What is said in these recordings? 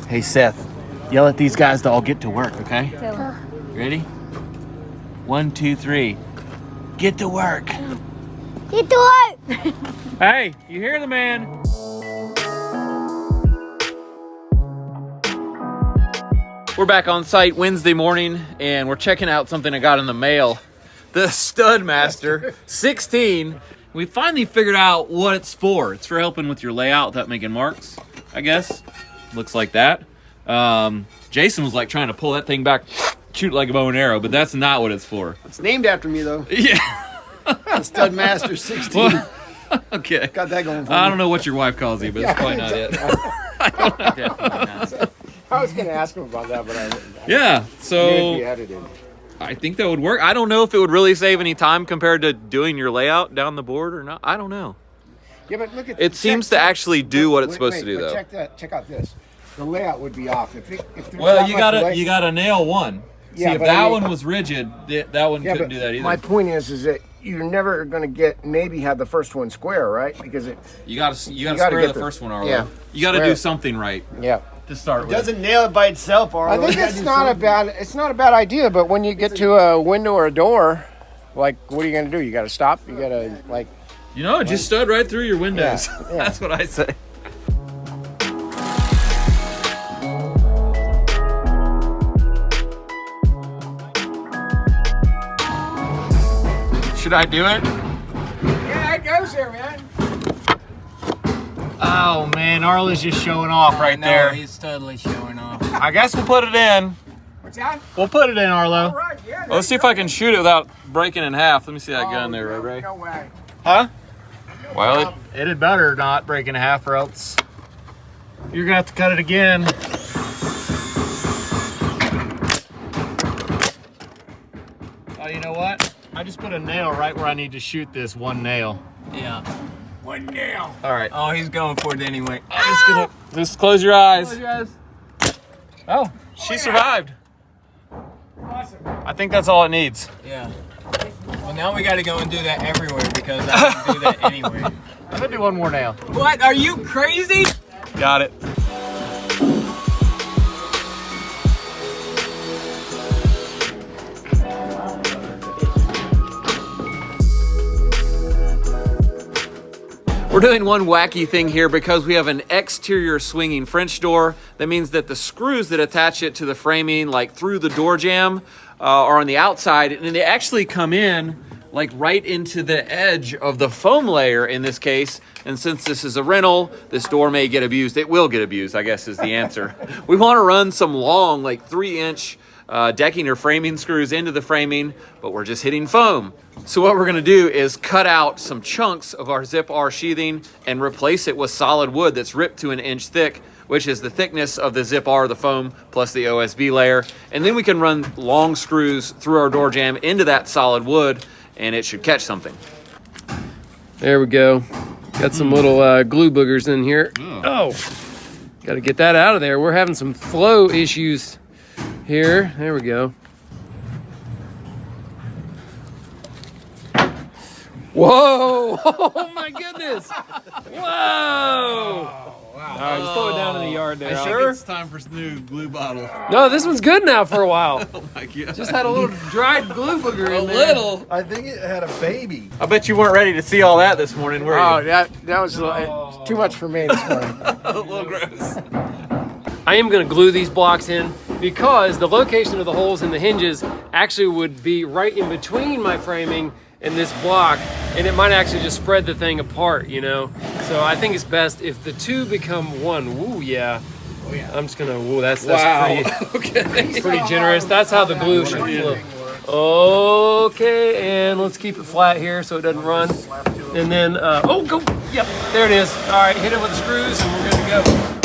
Hey, Seth, yell at these guys to all get to work, okay? Ready? 1, 2, 3. Get to work. Get to work. Hey, you hear the man? We're back on site Wednesday morning, and we're checking out something I got in the mail. The Studmaster 16. We finally figured out what it's for. It's for helping with your layout without making marks, I guess. Looks like that. Jason was like trying to pull that thing back, shoot like a bow and arrow, but that's not what it's for. It's named after me, though. Yeah. The Studmaster 16. Well, okay. Got that going for I me. don't know what your wife calls you, but it's probably not it. I don't know. Definitely not. I was going to ask him about that, but I wouldn't. Yeah, so He edited. I think that would work. I don't know if it would really save any time compared to doing your layout down the board or not. I don't know. Yeah, but look at It seems to actually do what it's supposed to do, though. Check out this. The layout would be off if there's Well, not you much gotta you gotta nail one. See, Yeah, if but that I mean- one was rigid, that one couldn't do that either. My point is that you're never going to maybe have the first one square, right? Because You gotta gotta square get the first one, Arlo. yeah, You gotta square do it. something right yeah. to start with. Doesn't nail it by itself, Arlo. I think You gotta it's do not something. a bad idea, but when you get to a window or a door, like, what are you going to do? You got to stop. You got to like. You know, it just stud right through your windows. Yeah, yeah. That's what I say. Should I do it? Yeah, it goes there, man. Oh man, Arlo's just showing off right there. He's totally showing off. I guess we'll put it in. What's that? We'll put it in, Arlo. All right, yeah. Let's see if I can shoot it without breaking in half. Let me see that gun there, Ray Ray. No way. Huh? Well, it had better not break in half, or else you're gonna have to cut it again. Oh, you know what? I just put a nail right where I need to shoot this one nail. Yeah. One nail. All right. Oh, he's going for it anyway. I'm just gonna just close your eyes. Close your eyes. Oh, she survived. Awesome. I think that's all it needs. Yeah. Well, now we got to go and do that everywhere because I can do that anyway. I'm gonna do one more nail. What? Are you crazy? Got it. We're doing one wacky thing here because we have an exterior swinging French door. That means that the screws that attach it to the framing, like through the door jamb, are on the outside, and they actually come in like right into the edge of the foam layer in this case. And since this is a rental, this door may get abused. It will get abused, I guess is the answer. We want to run some long, like 3-inch decking or framing screws into the framing, but we're just hitting foam. So what we're gonna do is cut out some chunks of our ZipR sheathing and replace it with solid wood that's ripped to 1 inch thick, which is the thickness of the ZipR, the foam, plus the OSB layer. And then we can run long screws through our door jamb into that solid wood, and it should catch something. There we go. Got some little glue boogers in here. Oh, got to get that out of there. We're having some flow issues here. There we go. Whoa! Oh my goodness! Whoa! All right, just throw it down in the yard there. Sure. It's time for some new glue bottle. No, this one's good now for a while. Oh my God. Just had a little dried glue booger in there. little. I think it had a baby. I bet you weren't ready to see all that this morning, were you? Oh, that was too much for me this morning. A little gross. I am going to glue these blocks in because the location of the holes in the hinges actually would be right in between my framing and this block, and it might actually just spread the thing apart, you know? So I think it's best if the two become one. Woo, yeah. Oh, yeah. I'm just gonna, whoa, that's pretty generous. That's how the glue should flow. Okay, and let's keep it flat here so it doesn't run. And then, oh, go, yep, there it is. All right, hit it with the screws and we're good to go.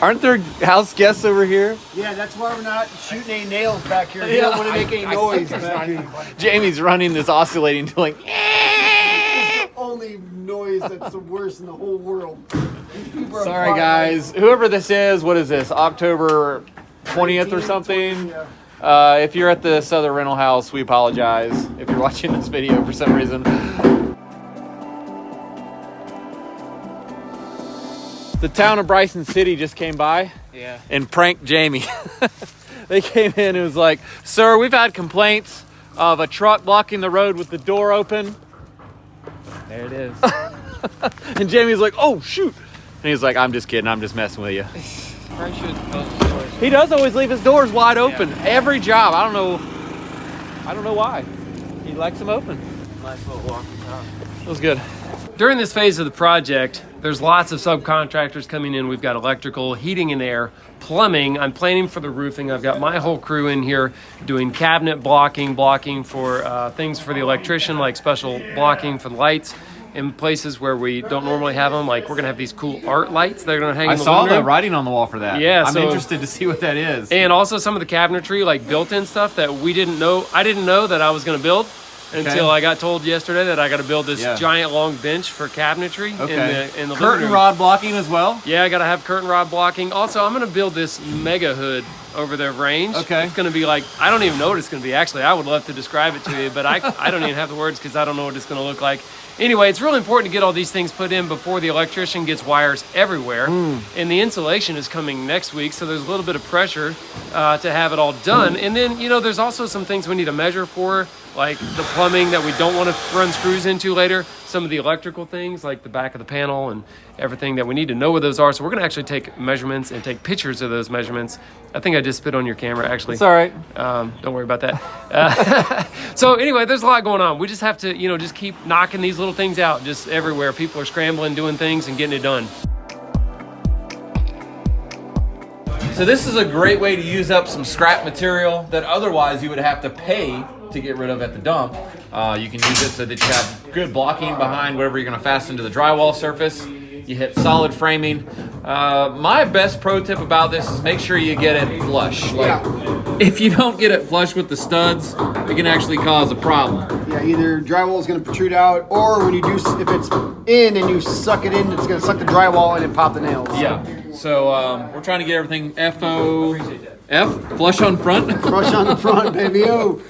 Aren't there house guests over here? Yeah, that's why we're not shooting any nails back here. We don't want to make any noise back here. Jamie's running this oscillating to like, It's the only noise that's the worst in the whole world. People are sorry quiet. guys. Whoever this is, what is this, October 20th or something? If you're at this other rental house, we apologize if you're watching this video for some reason. The town of Bryson City just came by and pranked Jamie. They came in and was like, sir, we've had complaints of a truck blocking the road with the door open. There it is. And Jamie's like, oh, shoot. And he's like, I'm just kidding. I'm just messing with you. Probably should close the doors. He does always leave his doors wide open. Every job. I don't know why. He likes them open. Nice little walk out. It was good. During this phase of the project, there's lots of subcontractors coming in. We've got electrical, heating and air, plumbing. I'm planning for the roofing. I've got my whole crew in here doing cabinet blocking for things for the electrician, like special blocking for the lights in places where we don't normally have them. Like we're gonna have these cool art lights that are gonna hang in the living room. I saw the writing on the wall for that. Yeah, I'm interested to see what that is. And also some of the cabinetry, like built-in stuff that we didn't know. I didn't know that I was gonna build until I got told yesterday that I got to build this giant long bench for cabinetry in the curtain rod blocking as well. Yeah, I got to have curtain rod blocking. Also, I'm going to build this mega hood over the range. Okay. It's going to be like, I don't even know what it's going to be. Actually, I would love to describe it to you, but I don't even have the words because I don't know what it's going to look like. Anyway, it's really important to get all these things put in before the electrician gets wires everywhere. And the insulation is coming next week, so there's a little bit of pressure to have it all done. And then, you know, there's also some things we need to measure for, like the plumbing that we don't want to run screws into later. Some of the electrical things, like the back of the panel and everything that we need to know what those are. So we're going to actually take measurements and take pictures of those measurements. I think I just spit on your camera, actually. It's all right. Don't worry about that. So anyway, there's a lot going on. We just have to, you know, just keep knocking these little things out just everywhere. People are scrambling, doing things and getting it done. So this is a great way to use up some scrap material that otherwise you would have to pay to get rid of at the dump. You can use it so that you have good blocking behind whatever you're going to fasten to the drywall surface. You hit solid framing. My best pro tip about this is make sure you get it flush. If you don't get it flush with the studs, it can actually cause a problem. Yeah, either drywall is going to protrude out, or when you do, if it's in and you suck it in, it's going to suck the drywall in and pop the nails. Yeah. So we're trying to get everything flush on front. Flush on the front, baby. Oh,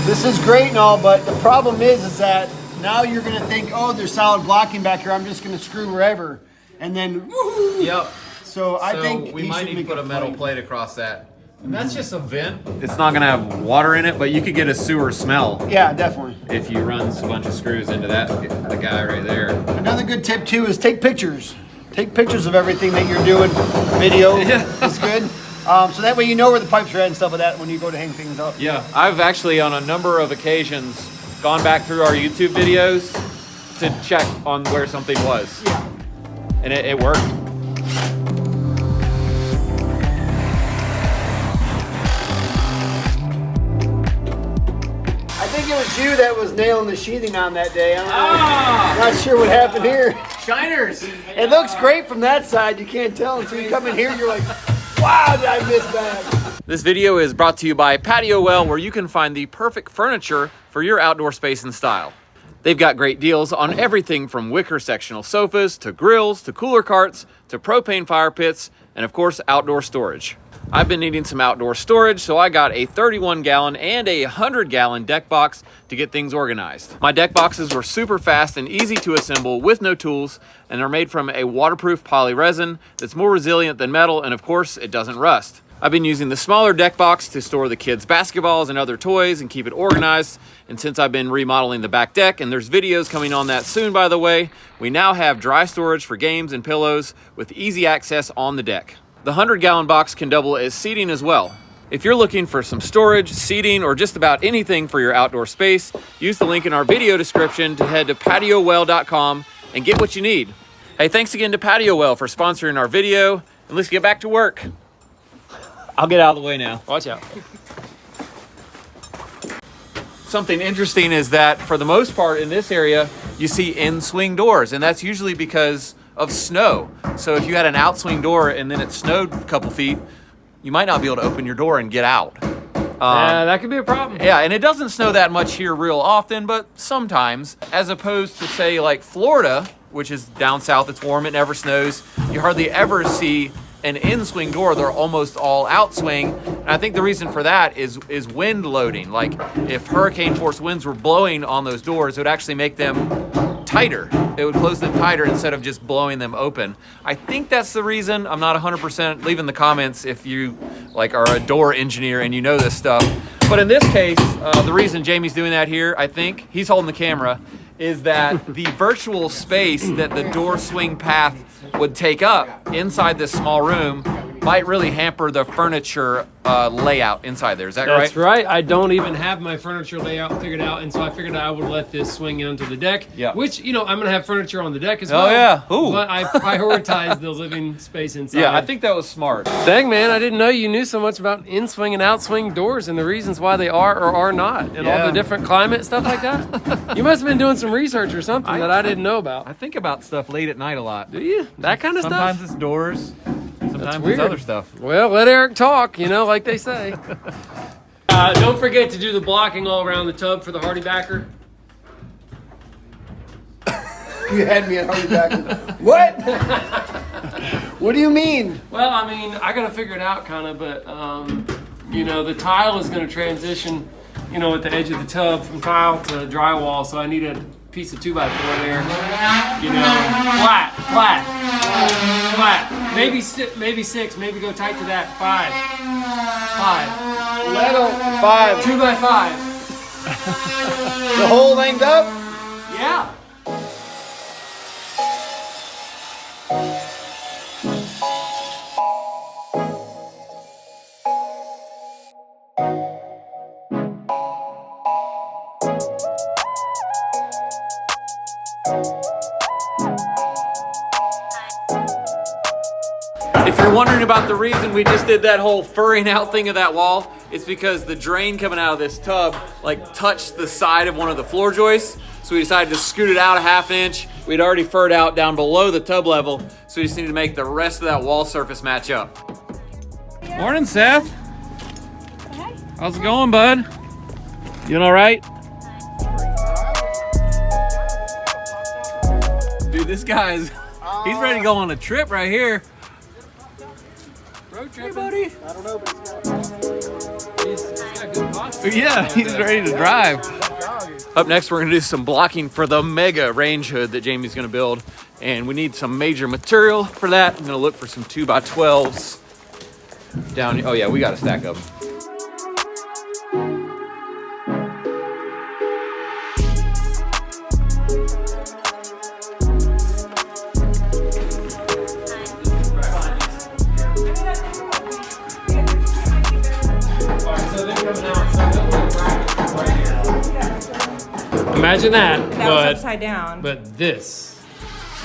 this is great and all, but the problem is that now you're going to think, oh, there's solid blocking back here. I'm just going to screw wherever, and then woohoo. Yep. So I think we might need to put a metal plate across that. And that's just a vent. It's not going to have water in it, but you could get a sewer smell. Yeah, definitely. If you run a bunch of screws into that, the guy right there. Another good tip too is take pictures. Take pictures of everything that you're doing. Video is good. So that way you know where the pipes are at and stuff like that when you go to hang things up. Yeah, I've actually on a number of occasions gone back through our YouTube videos to check on where something was. Yeah. And it worked. I think it was you that was nailing the sheathing on that day. I'm not sure what happened here. Shiners! It looks great from that side. You can't tell until you come in here. You're like, wow, did I miss bad? This video is brought to you by Patio Well, where you can find the perfect furniture for your outdoor space and style. They've got great deals on everything from wicker sectional sofas, to grills, to cooler carts, to propane fire pits, and of course, outdoor storage. I've been needing some outdoor storage, so I got a 31-gallon and a 100-gallon deck box to get things organized. My deck boxes were super fast and easy to assemble with no tools, and are made from a waterproof poly resin that's more resilient than metal, and of course, it doesn't rust. I've been using the smaller deck box to store the kids' basketballs and other toys and keep it organized. And since I've been remodeling the back deck, and there's videos coming on that soon, by the way, we now have dry storage for games and pillows with easy access on the deck. The 100-gallon box can double as seating as well. If you're looking for some storage, seating, or just about anything for your outdoor space, use the link in our video description to head to patiowell.com and get what you need. Hey, thanks again to Patio Well for sponsoring our video, and let's get back to work. I'll get out of the way now. Watch out. Something interesting is that for the most part in this area, you see in-swing doors, and that's usually because of snow. So if you had an out-swing door and then it snowed a couple feet, you might not be able to open your door and get out. Yeah, that could be a problem. Yeah, and it doesn't snow that much here real often, but sometimes, as opposed to say like Florida, which is down south, it's warm, it never snows, you hardly ever see an in-swing door. They're almost all out-swing. And I think the reason for that is wind loading. Like if hurricane force winds were blowing on those doors, it would actually make them tighter. It would close them tighter instead of just blowing them open. I think that's the reason. I'm not 100%. Leave in the comments if you like are a door engineer and you know this stuff. But in this case, the reason Jamie's doing that here, I think, he's holding the camera, is that the virtual space that the door swing path would take up inside this small room might really hamper the furniture layout inside there. Is that right? That's right. I don't even have my furniture layout figured out, and so I figured I would let this swing onto the deck. Yeah. Which, you know, I'm gonna have furniture on the deck as well. Oh yeah. Ooh. But I prioritize the living space inside. Yeah, I think that was smart. Dang, man, I didn't know you knew so much about in-swing and out-swing doors and the reasons why they are or are not, and all the different climate stuff like that. You must have been doing some research or something that I didn't know about. I think about stuff late at night a lot. Do you? That kind of Sometimes stuff? it's doors. Sometimes weird. it's other stuff. Well, let Eric talk, you know, like they say. Don't forget to do the blocking all around the tub for the hardy backer. You had me at Hardy Backer. What? What do you mean? Well, I mean, I gotta figure it out kind of, but, you know, the tile is gonna transition, you know, at the edge of the tub from tile to drywall, so I need a piece of 2x4 there, you know, flat, maybe six, maybe go tight to that, five, Little 5. 2x5, The whole length up? yeah. If you're wondering about the reason we just did that whole furring out thing of that wall, it's because the drain coming out of this tub like touched the side of one of the floor joists. So we decided to scoot it out a ½ inch. We'd already furred out down below the tub level, so we just need to make the rest of that wall surface match up. Morning, Seth. Hey. How's it going, bud? You doing all right? Dude, this guy's, he's ready to go on a trip right here. Road Hey, trip, buddy. I don't know, but he's got good posture. Yeah, he's ready to drive. Up next, we're gonna do some blocking for the mega range hood that Jamie's gonna build. And we need some major material for that. I'm gonna look for some 2x12s down here. Oh yeah, we got a stack of them. Imagine that, That was upside down. but this.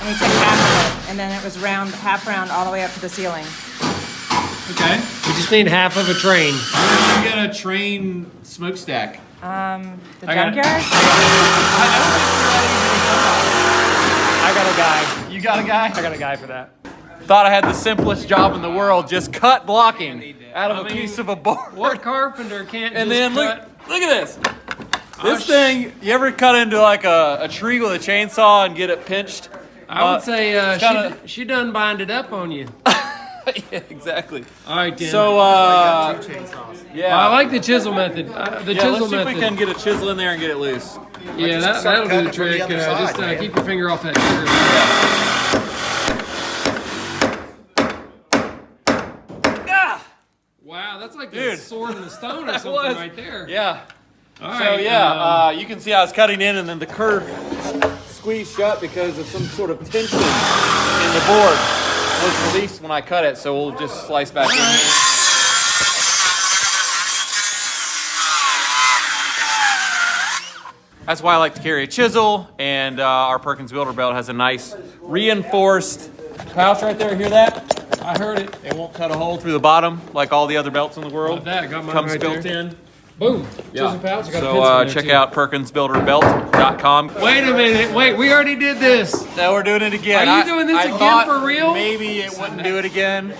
And we took half of it, and then it was round, half round, all the way up to the ceiling. Okay. We just need half of a train. Where did you get a train smokestack? The I got it. junkyard? I got a guy. You got a guy? I got a guy for that. Thought I had the simplest job in the world, just cut blocking out of a piece of a board. What carpenter can't And just then cut? look at this. This thing, you ever cut into like a tree with a chainsaw and get it pinched? I would say kinda- she done bind it up on you. Yeah, exactly. All right, then. So, yeah. I like the chisel method. The Yeah, chisel let's see if method. we can get a chisel in there and get it loose. Yeah, start that'll do cutting the it from the trick. other Just side, man. keep your finger off that trigger. Wow, that's like Dude. a sword and a stone or That something was- right there. Yeah. All So right, yeah, you can see I was cutting in and then the curve squeezed shut because of some sort of tension in the board was released when I cut it. So we'll just slice back in. That's why I like to carry a chisel, and our Perkins Builder Belt has a nice reinforced pouch right there. Hear that? I heard it. It won't cut a hole through the bottom like all the other belts in the world. Like that, got mine Comes right built there. in. Boom. Yeah. Chisel pouch. I got a So pencil in there, check too. out PerkinsBuilderBelt.com. Wait a minute. Wait, we already did this. Now we're doing it again. Are you doing this I again thought for real? Maybe it wouldn't do it again.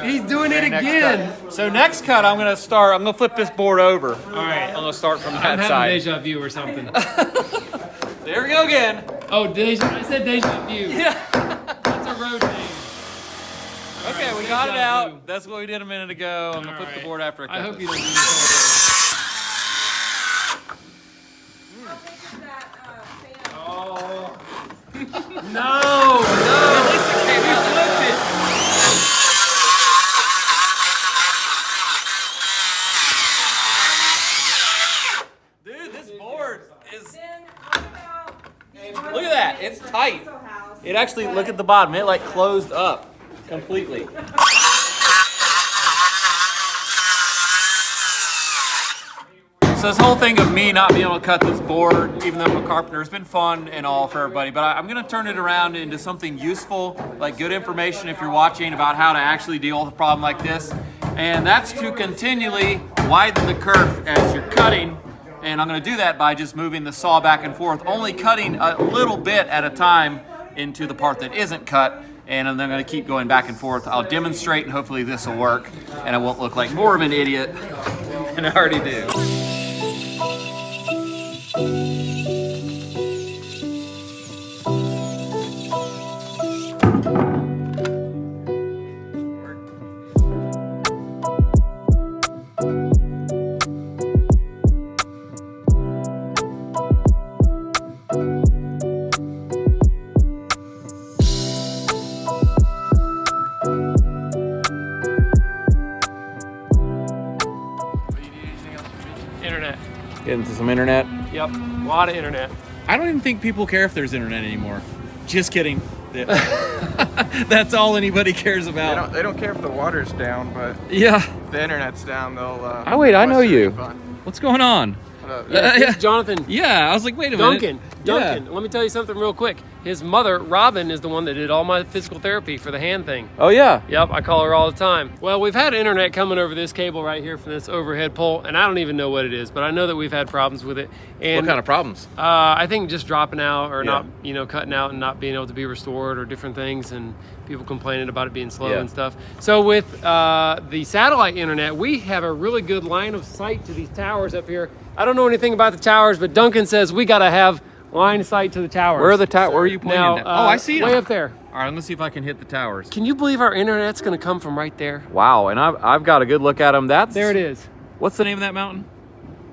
He's doing it Next again. cut. So next cut, I'm gonna flip this board over. All right. I'm gonna start from I'm that having side. deja vu or something. There we go again. Oh, I said deja vu. Yeah. That's a road name. Okay, we got it out. That's what we did a minute ago. I'm gonna flip the right. board after I cut I hope this. you don't do this all day. Oh. No. At least it came out. Dude, this board is... Look at that, it's tight. It actually, look at the bottom, it like closed up completely. So this whole thing of me not being able to cut this board, even though I'm a carpenter, has been fun and all for everybody, but I'm gonna turn it around into something useful, like good information if you're watching about how to actually deal with a problem like this. And that's to continually widen the kerf as you're cutting. And I'm gonna do that by just moving the saw back and forth, only cutting a little bit at a time into the part that isn't cut. And I'm gonna keep going back and forth. I'll demonstrate and hopefully this will work and I won't look like more of an idiot than I already do. Internet. Get into some internet. Yep, a lot of internet. I don't even think people care if there's internet anymore. Just kidding. That's all anybody cares about. They don't care if the water's down, but Yeah. if the internet's down, they'll. Oh wait, I know request a you. refund. What's going on? It's Jonathan. Yeah, I was like, wait a minute. Duncan, let me tell you something real quick. His mother, Robin, is the one that did all my physical therapy for the hand thing. Oh yeah. Yep, I call her all the time. Well, we've had internet coming over this cable right here from this overhead pole, and I don't even know what it is, but I know that we've had problems with it. And What kind of problems? I think just dropping out or Yeah. not, cutting out and not being able to be restored or different things, and people complaining about it being slow Yeah. and stuff. So with the satellite internet, we have a really good line of sight to these towers up here. I don't know anything about the towers, but Duncan says we gotta have line of sight to the towers. Where are the towers? Where are you pointing Now, at? Oh, I see way them. up there. All right, I'm gonna see if I can hit the towers. Can you believe our internet's gonna come from right there? Wow, and I've got a good look at them. There it is. What's the name of that mountain?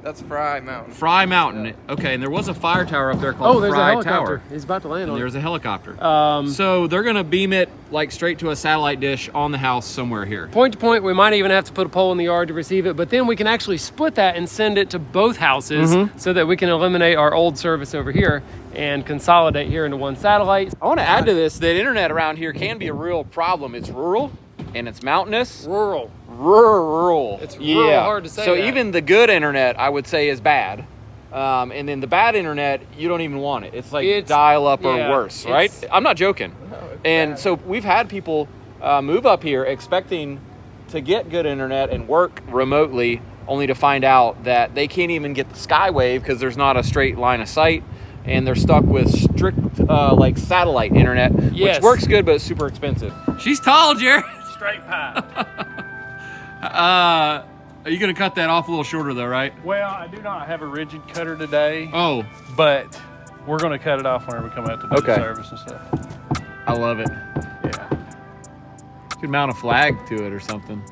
That's Fry Mountain. Fry Mountain. Okay, and there was a fire tower up there called Oh, there's a Fry helicopter. Tower. He's about to land And on it. there's a helicopter. Um, So they're gonna beam it like straight to a satellite dish on the house somewhere here. Point to point, we might even have to put a pole in the yard to receive it, but then we can actually split that and send it to both houses so that we can eliminate our old service over here and consolidate here into one satellite. I want to add to this that internet around here can be a real problem. It's rural and it's mountainous. Rural. Rural. It's real hard to say So that. even the good internet, I would say, is bad. And then the bad internet, you don't even want it. It's like It's- dial up or yeah, worse, right? it's- I'm not joking. And so we've had people move up here expecting to get good internet and work remotely, only to find out that they can't even get the Skywave because there's not a straight line of sight. And they're stuck with strict like satellite internet, Yes. which works good, but it's super expensive. She's tall, Jared. Straight pipe. Are you gonna cut that off a little shorter though, right? Well, I do not have a rigid cutter today, Oh, but we're going to cut it off whenever we come out to do Okay. the service and stuff. I love it. Yeah. You could mount a flag to it or something.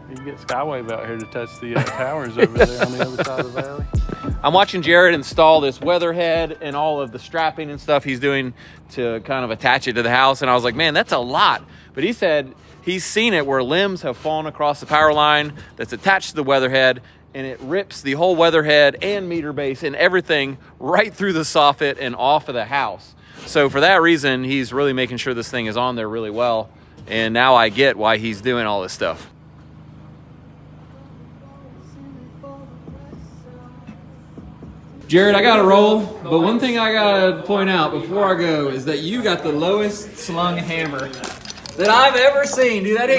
You can get Skywave out here to touch the towers over there on the other side of the valley. I'm watching Jared install this weatherhead and all of the strapping and stuff he's doing to kind of attach it to the house. And I was like, man, that's a lot. But he said he's seen it where limbs have fallen across the power line that's attached to the weatherhead, and it rips the whole weatherhead and meter base and everything right through the soffit and off of the house. So for that reason, he's really making sure this thing is on there really well. And now I get why he's doing all this stuff. Jared, I gotta roll, but one thing I gotta point out before I go is that you got the lowest slung hammer that I've ever seen. Dude, that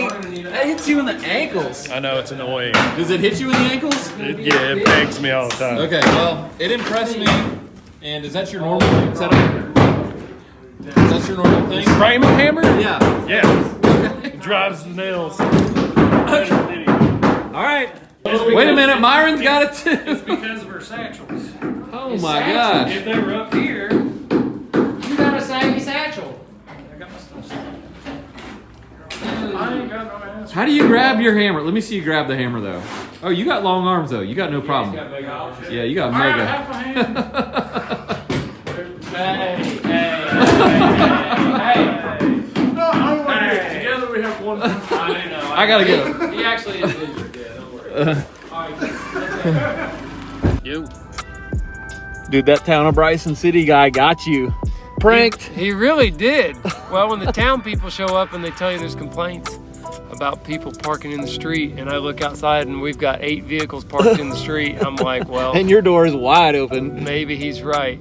hits you in the ankles. I know, it's annoying. Does it hit you in the ankles? Yeah, it pegs me all the time. Okay, well, it impressed me. And is that your normal setup? Is that your normal thing? Frame hammer? Yeah. Yeah. It drives the nails. All right. Wait a minute, Myron's got it too. It's because of her satchels. Oh my gosh. If they were up here, You got a saggy satchel. I got my stuff. I ain't got no ass. How do you grab your hammer? Let me see you grab the hammer though. Oh, you got long arms though. You got no problem. Yeah, you got mega. Half a hand. Hey. I gotta go. He actually is injured. Yeah, don't worry. All right. You. Dude, that town of Bryson City guy got you. Pranked. He really did. Well, when the town people show up and they tell you there's complaints about people parking in the street, and I look outside and we've got 8 vehicles parked in the street, I'm like, well, And your door is wide open. maybe he's right.